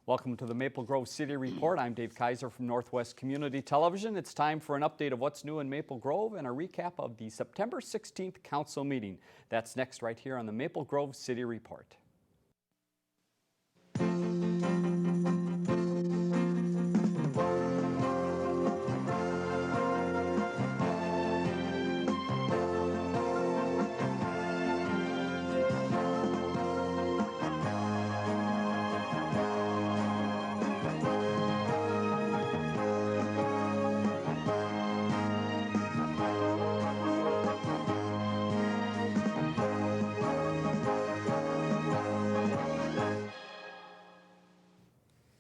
Welcome to the Maple Grove City Report. I'm Dave Kaiser from Northwest Community Television. It's time for an update of what's new in Maple Grove and a recap of the September 16th council meeting. That's next right here on the Maple Grove City Report.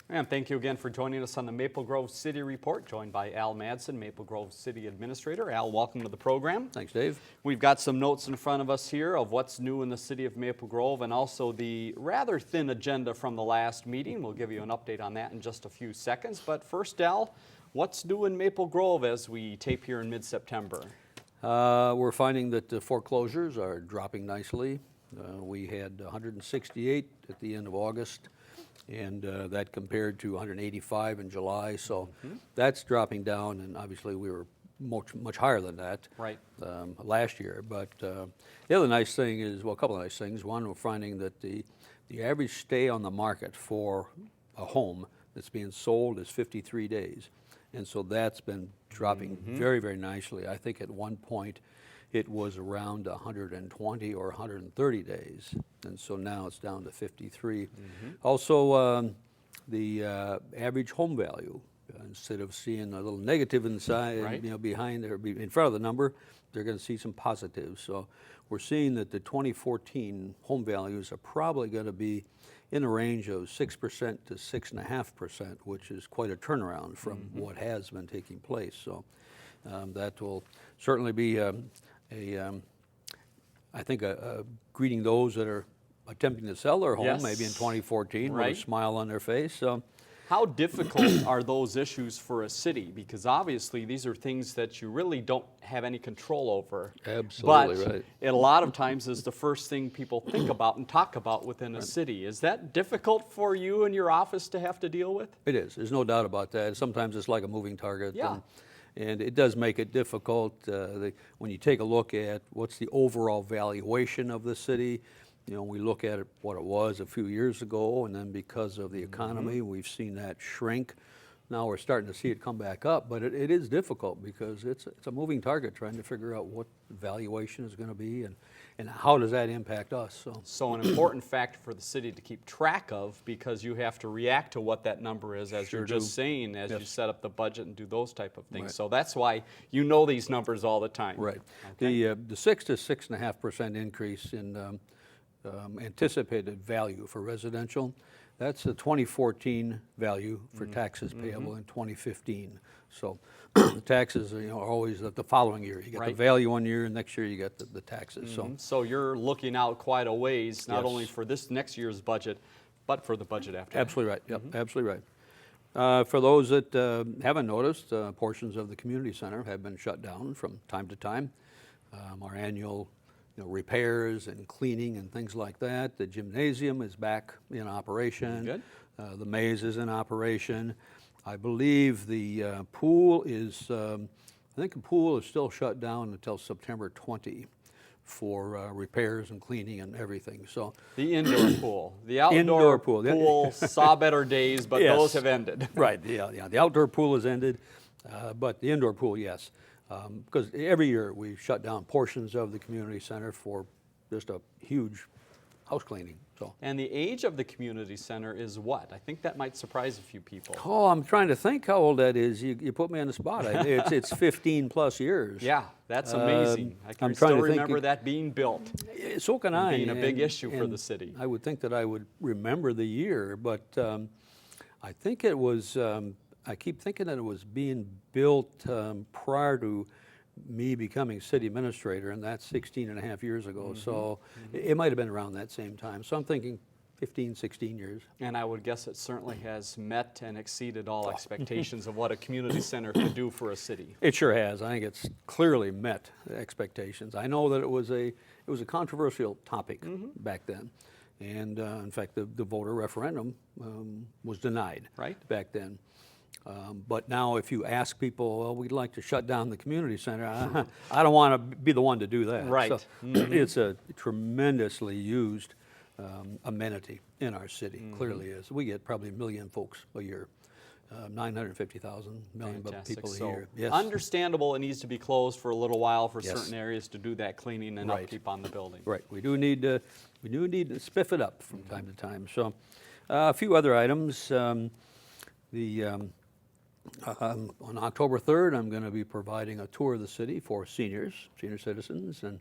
And thank you again for joining us on the Maple Grove City Report, joined by Al Madsen, Maple Grove City Administrator. Al, welcome to the program. Thanks, Dave. We've got some notes in front of us here of what's new in the city of Maple Grove and also the rather thin agenda from the last meeting. We'll give you an update on that in just a few seconds. But first, Al, what's new in Maple Grove as we tape here in mid-September? We're finding that the foreclosures are dropping nicely. We had 168 at the end of August. And that compared to 185 in July, so that's dropping down, and obviously we were much higher than that last year. But the other nice thing is, well, a couple of nice things. One, we're finding that the average stay on the market for a home that's being sold is 53 days, and so that's been dropping very, very nicely. I think at one point it was around 120 or 130 days, and so now it's down to 53. Also, the average home value, instead of seeing a little negative inside, behind or in front of the number, they're going to see some positives. So we're seeing that the 2014 home values are probably going to be in a range of 6% to 6.5%, which is quite a turnaround from what has been taking place. So that will certainly be I think greeting those that are attempting to sell their home maybe in 2014 with a smile on their face. So, how difficult are those issues for a city? Because obviously these are things that you really don't have any control over. Absolutely but right. It a lot of times is the first thing people think about and talk about within a city. Is that difficult for you and your office to have to deal with? It is. There's no doubt about that. Sometimes it's like a moving target. Yeah. And it does make it difficult when you take a look at what's the overall valuation of the city. You know, we look at it, what it was a few years ago, and then because of the economy, we've seen that shrink. Now we're starting to see it come back up, but it is difficult because it's a moving target trying to figure out what the valuation is going to be and how does that impact us. So an important factor for the city to keep track of, because you have to react to what that number is, as you're just saying, as you set up the budget and do those type of things. So that's why you know these numbers all the time. Right. Okay. The 6 to 6.5% increase in anticipated value for residential, that's the 2014 value for taxes payable in 2015. So taxes are always the following year. You get the value one year, and next year you get the taxes. So you're looking out quite a ways, not only for this next year's budget, but for the budget after. Absolutely right. Yep, absolutely right. For those that haven't noticed, portions of the community center have been shut down from time to time. Our annual repairs and cleaning and things like that. The gymnasium is back in operation. Good. The maze is in operation. I believe the pool is, I think the pool is still shut down until September 20 for repairs and cleaning and everything. So the indoor pool, the outdoor pool saw better days, but those have ended. Right. Yeah. The outdoor pool has ended, but the indoor pool, yes. Because every year we shut down portions of the community center for just a huge house cleaning. So. And the age of the community center is what? I think that might surprise a few people. Oh, I'm trying to think how old that is. You put me on the spot. It's 15 plus years. Yeah, that's amazing. I can still remember that being built. So can I. Being a big issue for the city. I would think that I would remember the year, but I think it was, I keep thinking that it was being built prior to me becoming city administrator, and that's 16 and a half years ago. So it might have been around that same time. So I'm thinking 15, 16 years. And I would guess it certainly has met and exceeded all expectations of what a community center could do for a city. It sure has. I think it's clearly met expectations. I know that it was a controversial topic back then. And in fact, the voter referendum was denied Right. back then. But now if you ask people, well, we'd like to shut down the community center, I don't want to be the one to do that. Right. So it's a tremendously used amenity in our city, clearly is. We get probably 1 million folks a year, 950,000 million Fantastic. people a So year. Yes. understandable, it needs to be closed for a little while for Yes. certain areas to do that cleaning and Right. upkeep on the building. Right, we do need to spiff it up from time to time. So a few other items. On October 3rd, I'm going to be providing a tour of the city for senior citizens, and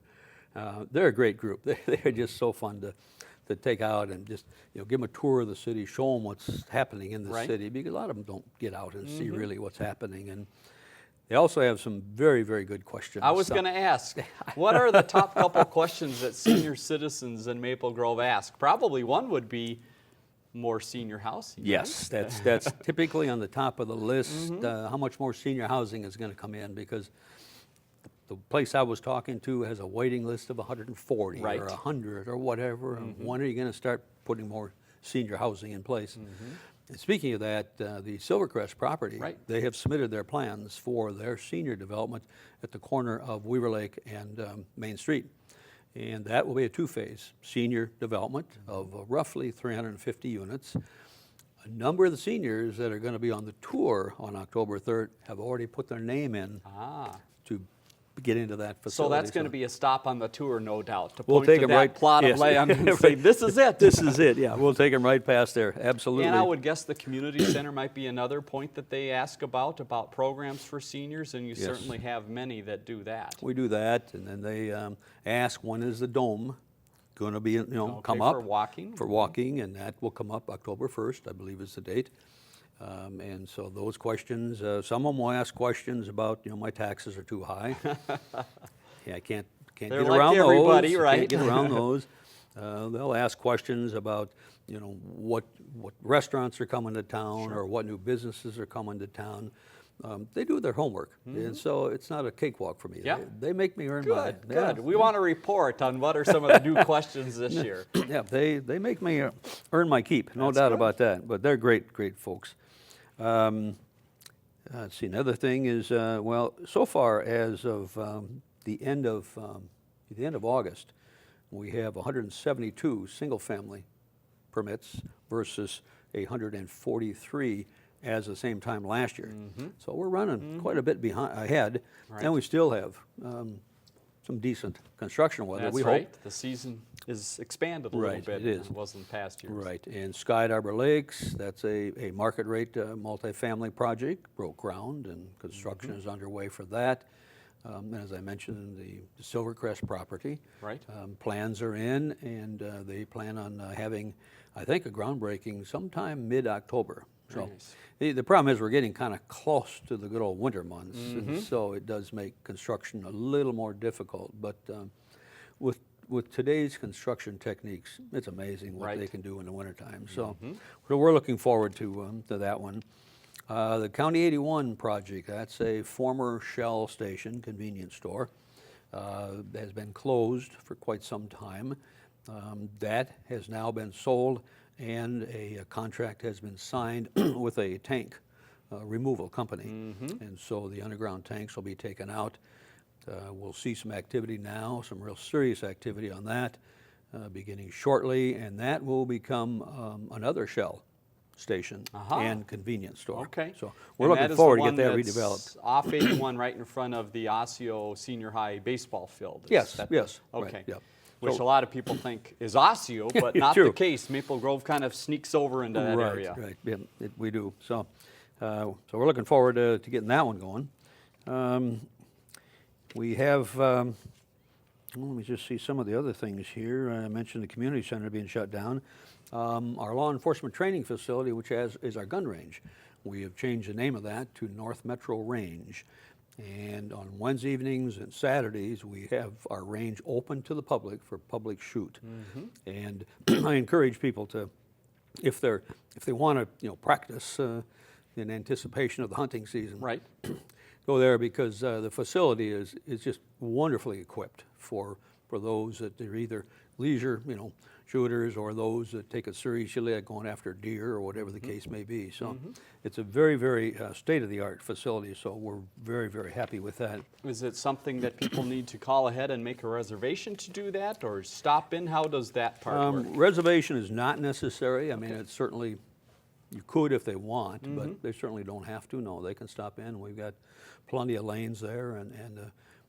they're a great group. They're just so fun to take out and just give them a tour of the city, show them what's happening in the Right. city, because a lot of them don't get out and see really what's happening. And they also have some very, very good questions. I was going to ask, what are the top couple questions that senior citizens in Maple Grove ask? Probably one would be more senior housing. Yes, that's typically on the top of the list. How much more senior housing is going to come in, because the place I was talking to has a waiting list of 140 Right. or 100 or whatever. And when are you going to start putting more senior housing in place? And speaking of that, the Silvercrest property, Right. they have submitted their plans for their senior development at the corner of Weaver Lake and Main Street. And that will be a two-phase senior development of roughly 350 units. A number of the seniors that are going to be on the tour on October 3rd have already put their name in to get into that So facility. that's going to be a stop on the tour, no doubt, to We'll point take to 'em that right- plot yes. of land and say, this is it. This is it, yeah. We'll take them right past there, absolutely. And I would guess the community center might be another point that they ask about programs for seniors, and you Yes. certainly have many that do that. We do that, and then they ask, when is the dome going to be, Okay, come up? for walking? For walking, and that will come up October 1st, I believe is the date. And so those questions, some of them will ask questions about, my taxes are too high. Yeah, I can't They're get like around everybody, those. right? Can't get around those. They'll ask questions about, what restaurants are coming to town, or what new businesses are coming to town. They do their homework, and so it's not a cakewalk for me. Yeah. They make me earn my. Good, good. We want to report on what are some of the new questions this year. Yeah, they make me earn my keep, no That's doubt good. about that. But they're great folks. Let's see, another thing is, so far as of the end of August, we have 172 single-family permits versus 143 as the same time last year. So we're running quite a bit ahead, Right. and we still have some decent construction weather. That's we right. hope. The season is expanded a little Right, bit it is. than it was in past years. Right, and Sky Arbor Lakes, that's a market rate multifamily project, broke ground, and construction is underway for that. And as I mentioned, the Silvercrest property. Right. Plans are in, and they plan on having, I think, a groundbreaking sometime mid-October. So Nice. the problem is we're getting kind of close to the good old winter months, and so it does make construction a little more difficult. But with today's construction techniques, it's amazing what Right. they can do in the wintertime. So we're looking forward to that one. The County 81 project, that's a former Shell station convenience store, has been closed for quite some time. That has now been sold, and a contract has been signed with a tank removal company. And so the underground tanks will be taken out. We'll see some activity now, some real serious activity on that, beginning shortly, and that will become another Shell station and convenience store. Okay. So we're And that looking is forward the to one get that that's redeveloped. Off 81 right in front of the Osseo Senior High baseball field. Is Yes, that- yes, Okay. right, yep. Which So- a lot of people think is Osseo, but not True. the case. Maple Grove kind of sneaks over into that area. Right, yeah, we do. So we're looking forward to getting that one going. We have, let me just see some of the other things here. I mentioned the community center being shut down. Our law enforcement training facility, which is our gun range, we have changed the name of that to North Metro Range. And on Wednesday evenings and Saturdays, we have our range open to the public for public shoot. And I encourage people to, if they want to, practice in anticipation of the hunting season, Right. go there, because the facility is just wonderfully equipped for those that are either leisure, shooters or those that take it seriously, like going after deer or whatever the case may be. So it's a very, very state-of-the-art facility, so we're very, very happy with that. Is it something that people need to call ahead and make a reservation to do that, or stop in? How does that part work? Reservation is not necessary. I mean, it's certainly, you could if they want, but they certainly don't have to. No, they can stop in. We've got plenty of lanes there, and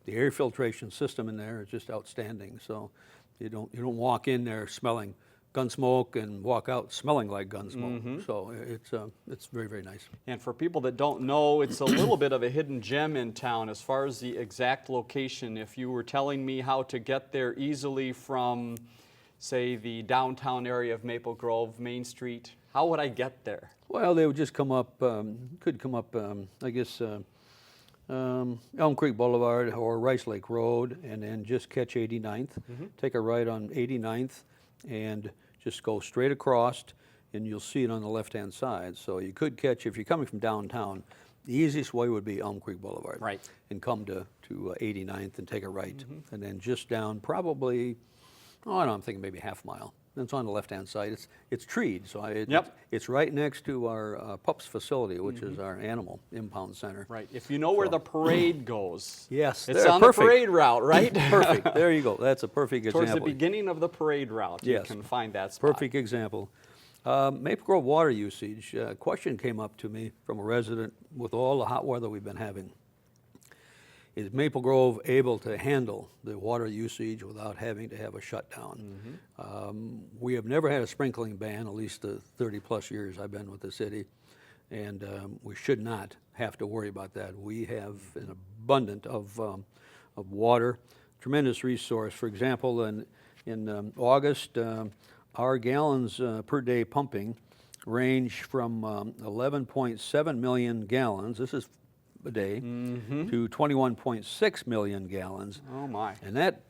the air filtration system in there is just outstanding. So you don't walk in there smelling gun smoke and walk out smelling like gun smoke. So it's very, very nice. And for people that don't know, it's a little bit of a hidden gem in town as far as the exact location. If you were telling me how to get there easily from, say, the downtown area of Maple Grove, Main Street, how would I get there? Well, they would just come up, could come up, I guess, Elm Creek Boulevard or Rice Lake Road, and then just catch 89th. Take a right on 89th and just go straight across, and you'll see it on the left-hand side. So you could catch, if you're coming from downtown, the easiest way would be Elm Creek Boulevard. Right. And come to 89th and take a right. And then just down probably, I'm thinking maybe half mile. It's on the left-hand side. It's treed, so it's right next to our pups facility, which is our animal impound center. Right. If you know where the parade goes. Yes, it's on the parade route, right? Perfect. There you go. That's a perfect example. Towards the beginning of the parade route, you can find that spot. Perfect example. Maple Grove water usage. A question came up to me from a resident with all the hot weather we've been having. Is Maple Grove able to handle the water usage without having to have a shutdown? We have never had a sprinkling ban, at least the 30-plus years I've been with the city, and we should not have to worry about that. We have an abundance of water, tremendous resource. For example, in August, our gallons per day pumping range from 11.7 million gallons. This is a day to 21.6 million gallons. Oh my. And that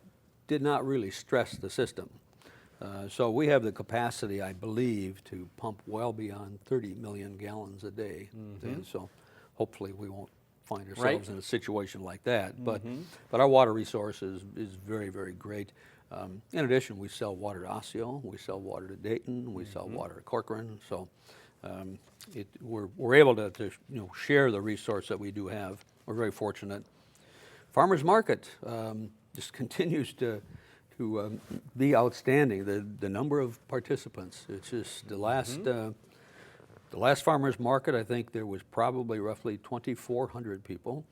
did not really stress the system. So we have the capacity, I believe, to pump well beyond 30 million gallons a day. And so hopefully we won't find ourselves in a situation like that. But our water resource is very, very great. In addition, we sell water to Osseo, we sell water to Dayton, we sell water to Corcoran. So we're able to share the resource that we do have. We're very fortunate. Farmers Market just continues to be outstanding. The number of participants. It's just the last Farmers Market, I think there was probably roughly 2,400 people.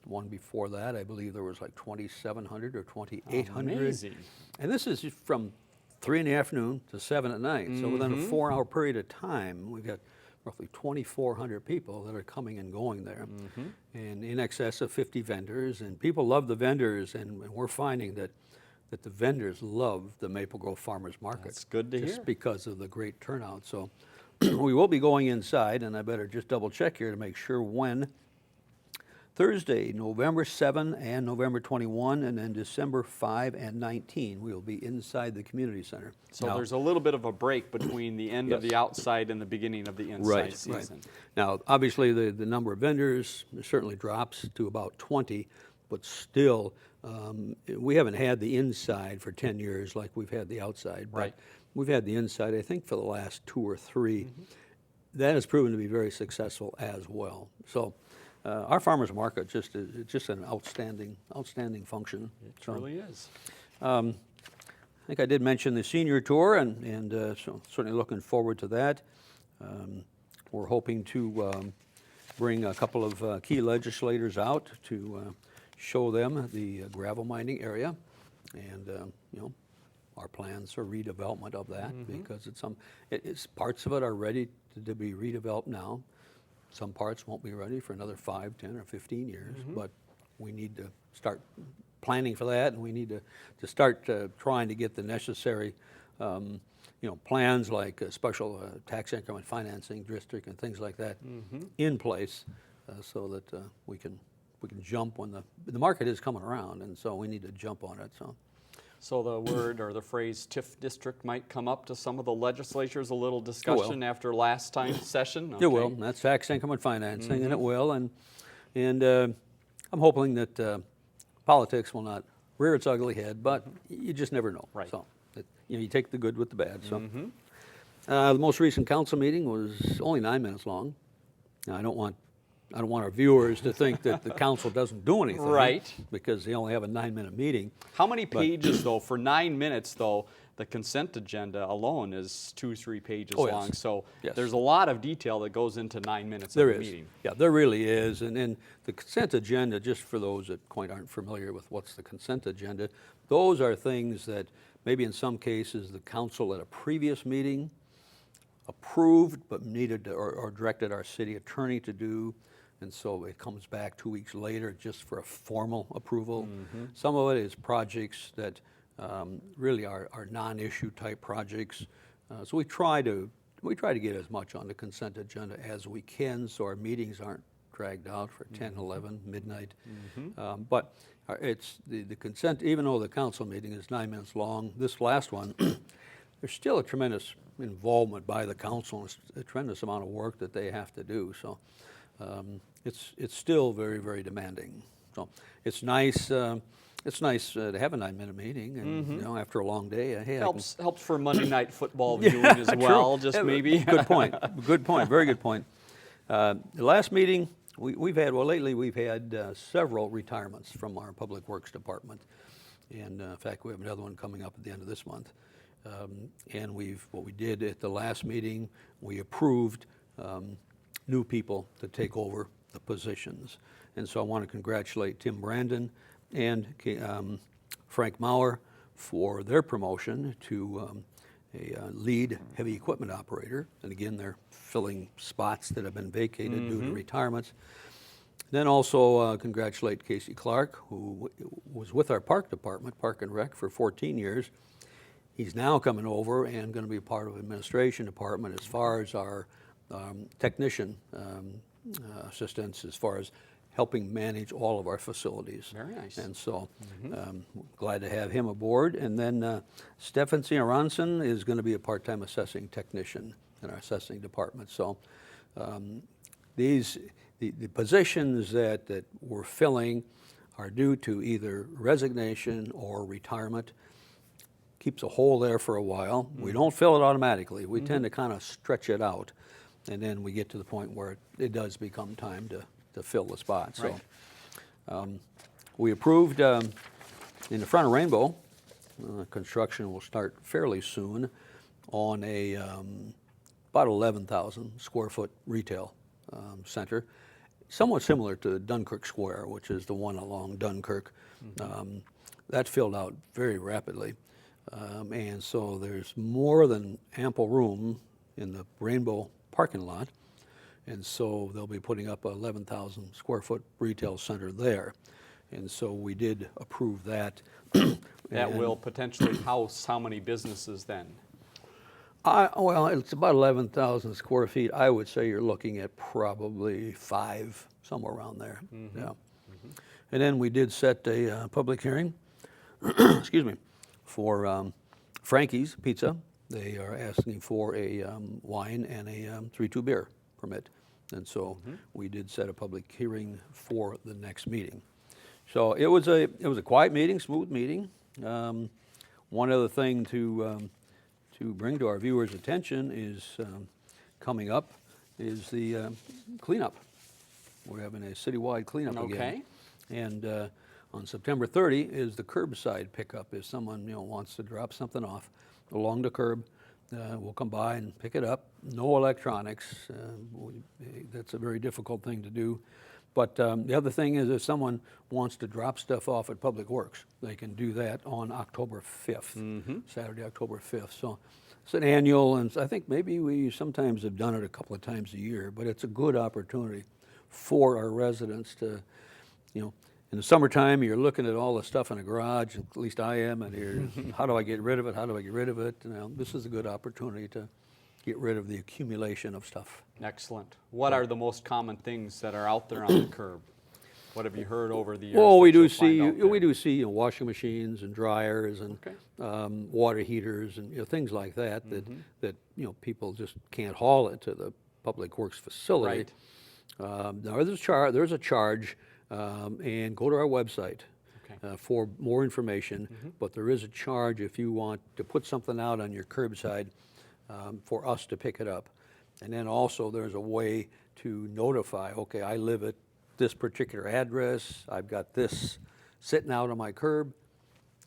The one before that, I believe there was like 2,700 or 2,800. Amazing. And this is from 3 in the afternoon to 7 at night. So within a 4-hour period of time, we've got roughly 2,400 people that are coming and going there. And in excess of 50 vendors. And people love the vendors, and we're finding that the vendors love the Maple Grove Farmers Market. That's good to hear. Just because of the great turnout. So we will be going inside, and I better just double check here to make sure when. Thursday, November 7 and November 21, and then December 5 and 19, we will be inside the community center. So there's a little bit of a break between the end of the outside and the beginning of the inside season. Right. Now, obviously, the number of vendors certainly drops to about 20, but still, we haven't had the inside for 10 years like we've had the outside. But we've had the inside, I think, for the last 2 or 3. That has proven to be very successful as well. So. Our farmers market is just an outstanding function. It truly is. I think I did mention the senior tour, and so certainly looking forward to that. We're hoping to bring a couple of key legislators out to show them the gravel mining area, and our plans for redevelopment of that, because it's parts of it are ready to be redeveloped now. Some parts won't be ready for another 5, 10, or 15 years, but we need to start planning for that, and we need to start trying to get the necessary plans like a special tax increment financing district and things like that in place, so that we can jump when the market is coming around, and so we need to jump on it. So the word or the phrase TIF district might come up to some of the legislatures, a little discussion after last time's session? Okay. It will. That's tax increment financing, and it will. And I'm hoping that politics will not rear its ugly head, but you just never know. Right. So you take the good with the bad. So, the most recent council meeting was only 9 minutes long. Now, I don't want our viewers to think that the council doesn't do anything, Right? Because they only have a 9-minute meeting. How many pages, though, for 9 minutes, though, the consent agenda alone is 2-3 pages Oh, yes. long. So Yes. there's a lot of detail that goes into 9 minutes There of a is. meeting. Yeah, there really is. And the consent agenda, just for those that quite aren't familiar with what's the consent agenda, those are things that maybe in some cases the council at a previous meeting approved but needed to, or directed our city attorney to do. And so it comes back 2 weeks later just for a formal approval. Some of it is projects that really are non-issue type projects. So we try to get as much on the consent agenda as we can, so our meetings aren't dragged out for 10, 11, midnight. But it's the consent, even though the council meeting is 9 minutes long, this last one, there's still a tremendous involvement by the council, and a tremendous amount of work that they have to do. So it's still very, very demanding. So it's nice. It's nice to have a 9-minute meeting, and after a long day, hey, Helps for Monday night football viewing as well, true. just maybe. Good point. Good point. Very good point. The last meeting we've had, lately we've had several retirements from our Public Works Department, and in fact we have another one coming up at the end of this month. And what we did at the last meeting, we approved new people to take over the positions, and so I want to congratulate Tim Brandon and Frank Maurer for their promotion to a lead heavy equipment operator. And again, they're filling spots that have been vacated due to retirements. Then also congratulate Casey Clark, who was with our park department, Park and Rec, for 14 years. He's now coming over and going to be a part of administration department as far as our technician assistants, as far as helping manage all of our facilities. Very nice. And so glad to have him aboard. And then Stefan Ronson is going to be a part-time assessing technician in our assessing department. So the positions that we're filling are due to either resignation or retirement. Keeps a hole there for a while. We don't fill it automatically. We tend to kind of stretch it out, and then we get to the point where it does become time to fill the spot. Right. So we approved in the front of Rainbow, construction will start fairly soon on a about 11,000 square foot retail center, somewhat similar to Dunkirk Square, which is the one along Dunkirk. That filled out very rapidly. And so there's more than ample room in the Rainbow parking lot. And so they'll be putting up a 11,000 square foot retail center there. And so we did approve that. That will potentially house how many businesses then? Well, it's about 11,000 square feet. I would say you're looking at probably 5, somewhere around there. Yeah. And then we did set a public hearing, excuse me, for Frankie's Pizza. They are asking for a wine and a 3-2 beer permit. And so we did set a public hearing for the next meeting. So it was a quiet meeting, smooth meeting. One other thing to bring to our viewers' attention is coming up is the cleanup. We're having a citywide cleanup again. Okay. And on September 30 is the curbside pickup. If someone wants to drop something off along the curb, we'll come by and pick it up. No electronics. That's a very difficult thing to do. But the other thing is, if someone wants to drop stuff off at Public Works, they can do that on October 5th, Saturday, October 5th. So it's an annual, and I think maybe we sometimes have done it a couple of times a year, but it's a good opportunity for our residents to, in the summertime, you're looking at all the stuff in the garage, at least I am, and you're, how do I get rid of it? How do I get rid of it? This is a good opportunity to get rid of the accumulation of stuff. Excellent. What are the most common things that are out there on the curb? What have you heard over the years? Well, we that do you'll find out there? we do see washing machines and dryers and Okay. water heaters and things like that that people just can't haul it to the Public Works facility. Right. There's a charge, and go to our website. for more information, but there is a charge if you want to put something out on your curbside for us to pick it up. And then also there's a way to notify, okay, I live at this particular address, I've got this sitting out on my curb,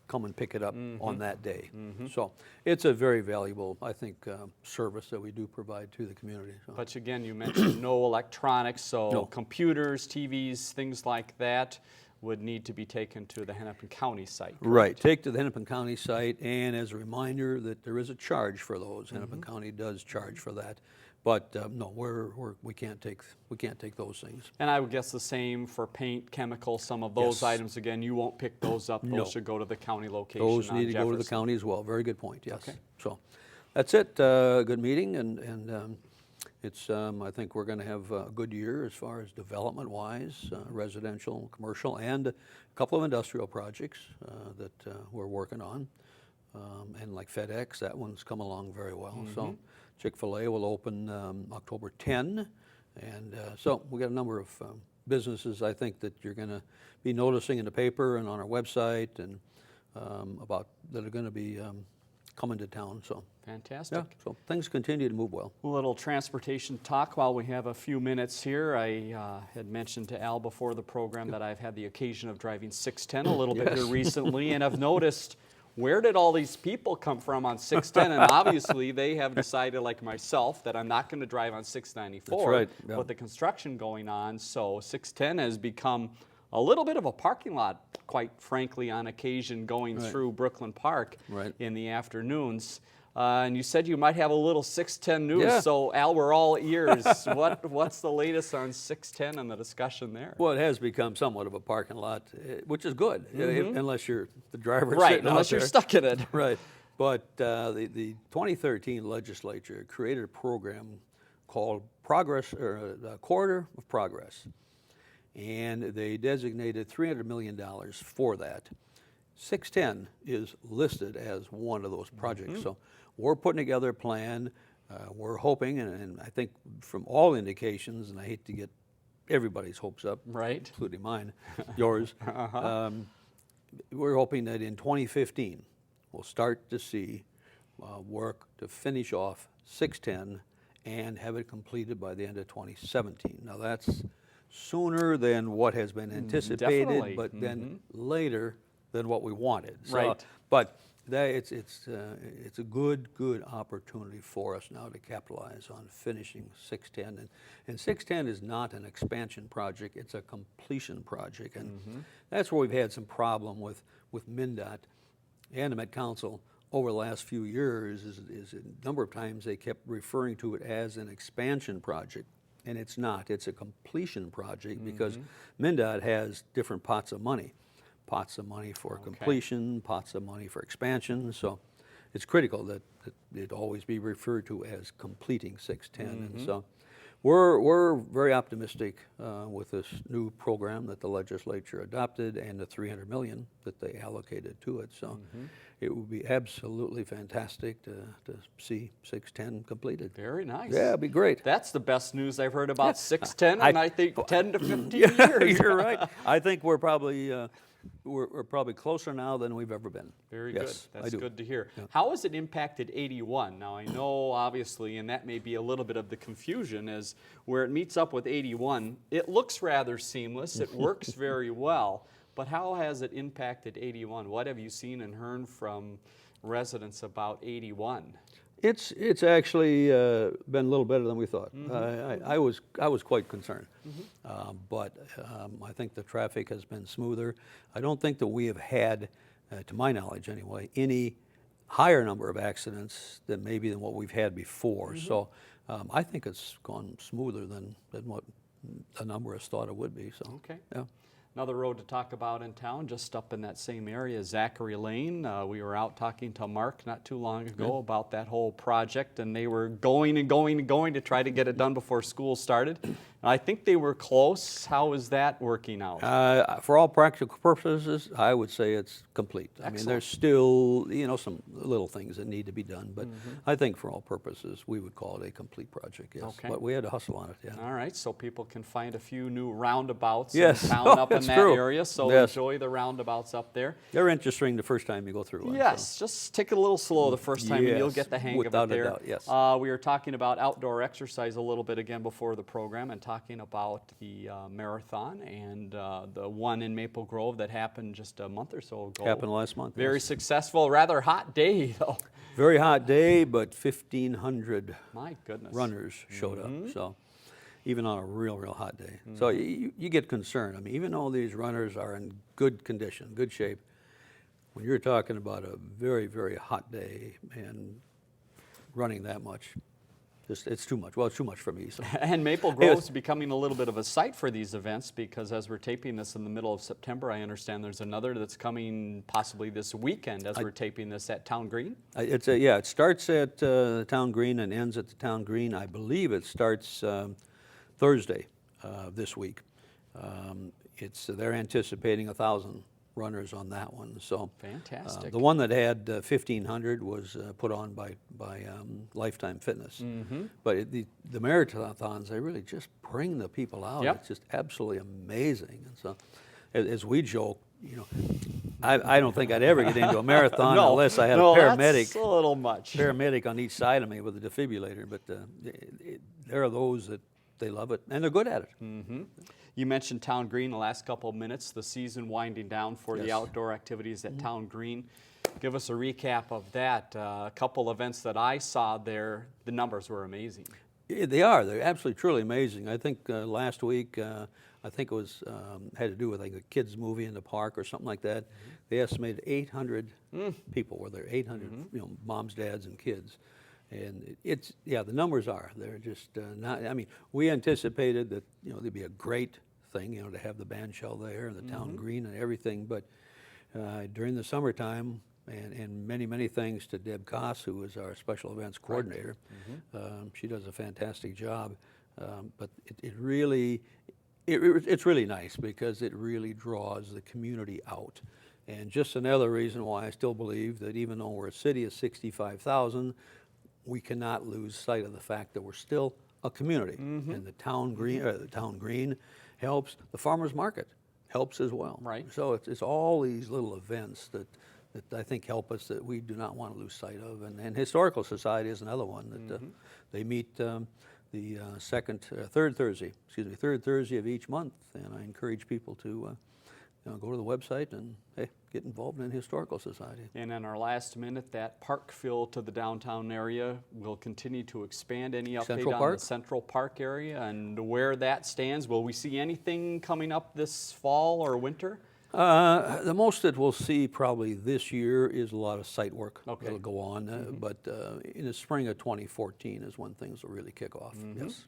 come and pick it up on that day. So it's a very valuable, I think, service that we do provide to the community. So. But again, you mentioned no electronics, so No. computers, TVs, things like that would need to be taken to the Hennepin County site. Correct? Right, take to the Hennepin County site, and as a reminder that there is a charge for those. Hennepin County does charge for that. But no, we can't take those things. And I would guess the same for paint, chemicals, some of those Yes. items. Again, you won't pick those up. Those No. should go to the county location. Those on need to go to the Jefferson. county as well. Very good point, yes. Okay. So that's it. Good meeting, and it's, I think we're going to have a good year as far as development-wise, residential, commercial, and a couple of industrial projects that we're working on. And like FedEx, that one's come along very well. So Chick-fil-A will open October 10. And so we got a number of businesses, I think, that you're going to be noticing in the paper and on our website and about that are going to be coming to town. So Fantastic. yeah, so things continue to move well. A little transportation talk while we have a few minutes here. I had mentioned to Al before the program that I've had the occasion of driving 610 a little bit here recently, and I've noticed, where did all these people come from on 610? And obviously they have decided, like myself, that I'm not going to drive on 694 That's right, yeah. with the construction going on. So 610 has become a little bit of a parking lot, quite frankly, on occasion going through Brooklyn Park in the afternoons. And you said you might have a little 610 news, Yeah. so Al, we're all ears. What's the latest on 610 and the discussion there? Well, it has become somewhat of a parking lot, which is good, unless you're the driver Right, sitting out unless you're there. stuck in it. Right, but the 2013 legislature created a program called Progress, or Corridor of Progress, and they designated $300 million for that. 610 is listed as one of those projects, so we're putting together a plan. We're hoping, and I think from all indications, and I hate to get everybody's hopes up, Right. including mine, yours, we're hoping that in 2015, we'll start to see work to finish off 610 and have it completed by the end of 2017. Now that's sooner than what has been anticipated, definitely. but then later than what we wanted. So, Right. But it's a good opportunity for us now to capitalize on finishing 610. And 610 is not an expansion project, it's a completion project. And that's where we've had some problem with MnDOT and the Met Council over the last few years is a number of times they kept referring to it as an expansion project. And it's not, it's a completion project because MnDOT has different pots of money for completion, pots of money for expansion. So it's critical that it always be referred to as completing 610. And so we're very optimistic with this new program that the legislature adopted and the $300 million that they allocated to it. So it would be absolutely fantastic to see 610 completed. Very nice. Yeah, it'd be great. That's the best news I've heard about 610, and I think 10 to 15 years. You're right. I think we're probably closer now than we've ever been. Very Yes, good. I That's do. good to hear. How has it impacted 81? Now, I know, obviously, and that may be a little bit of the confusion, is where it meets up with 81, it looks rather seamless. It works very well. But how has it impacted 81? What have you seen and heard from residents about 81? It's actually been a little better than we thought. I was quite concerned, but I think the traffic has been smoother. I don't think that we have had, to my knowledge anyway, any higher number of accidents than what we've had before. So I think it's gone smoother than what a number of us thought it would be. So Okay. yeah. Another road to talk about in town, just up in that same area, Zachary Lane. We were out talking to Mark not too long ago about that whole project, and they were going to try to get it done before school started. And I think they were close. How is that working out? For all practical purposes, I would say it's complete. I mean, Excellent. there's still, some little things that need to be done, but I think for all purposes, we would call it a complete project, yes. Okay. But we had to hustle on it, yeah. All right, so people can find a few new roundabouts Yes. in town up in that true. area, so Yes. enjoy the roundabouts up there. They're interesting the first time you go through one. so. Yes, just take it a little slow the first time and you'll Yes, get the hang without of a it there. doubt, yes. We were talking about outdoor exercise a little bit again before the program and talking about the marathon and the one in Maple Grove that happened just a month or so ago. Happened last month. Very yes. successful, rather hot day though. Very hot day, but 1,500 My goodness. runners showed Mm-hmm. up. So even on a real hot day. So you get concerned. I mean, even though these runners are in good condition, good shape, when you're talking about a very hot day and running that much, it's too much. Well, it's too much for me. So. And Maple Grove's becoming a little bit of a site for these events because as we're taping this in the middle of September, I understand there's another that's coming possibly this weekend as we're taping this at Town Green. It starts at the Town Green and ends at the Town Green. I believe it starts Thursday this week. They're anticipating 1,000 runners on that one. So Fantastic. the one that had 1,500 was put on by Lifetime Fitness. But the marathons, they really just bring the people out. Yep. It's just absolutely amazing. And so, as we joke, I don't think I'd ever get into a marathon No, unless I had no, a paramedic. That's a little much. Paramedic on each side of me with a defibrillator. But there are those that they love it and they're good at it. You mentioned Town Green the last couple of minutes, the season winding down for the Yes. outdoor activities at Town Green. Give us a recap of that. A couple events that I saw there, the numbers were amazing. Yeah, they are. They're absolutely, truly amazing. I think last week, I think it was had to do with like a kids' movie in the park or something like that. They estimated 800 people were there. 800, moms, dads, and kids. And the numbers are. They're just not. I mean, we anticipated that there'd be a great thing, to have the band shell there and the Town Green and everything. But during the summertime, and many thanks to Deb Koss, who is our special events coordinator. She does a fantastic job. But it's really nice because it really draws the community out. And just another reason why I still believe that even though we're a city of 65,000, we cannot lose sight of the fact that we're still a community. And the Town Green helps. The farmers market helps as well. Right. So it's all these little events that I think help us that we do not want to lose sight of. And Historical Society is another one that they meet the third Thursday of each month. And I encourage people to go to the website and get involved in Historical Society. And in our last minute, that park fill to the downtown area will continue to expand. Any update Central on Park? the Central Park area and where that stands? Will we see anything coming up this fall or winter? The most that we'll see probably this year is a lot of site work Okay. that'll go on. But in the spring of 2014 is when things will really kick off. Yes.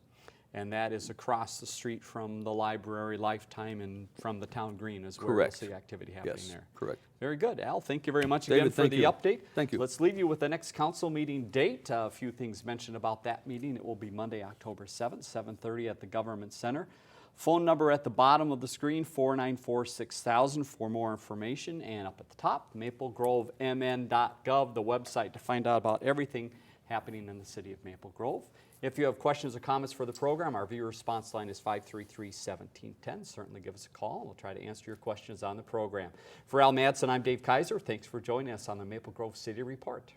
And that is across the street from the library, Lifetime, and from the Town Green is where Correct. we'll see activity happening Yes, there. correct. Very good. Al, thank you very much David, again for thank the you. update. Thank you. Let's leave you with the next council meeting date. A few things mentioned about that meeting. It will be Monday, October 7th, 7:30 at the Government Center. Phone number at the bottom of the screen, 494-6000 for more information. And up at the top, maplegrovemn.gov, the website to find out about everything happening in the city of Maple Grove. If you have questions or comments for the program, our viewer response line is 533-1710. Certainly give us a call, and we'll try to answer your questions on the program. For Al Madsen, I'm Dave Kaiser. Thanks for joining us on the Maple Grove City Report.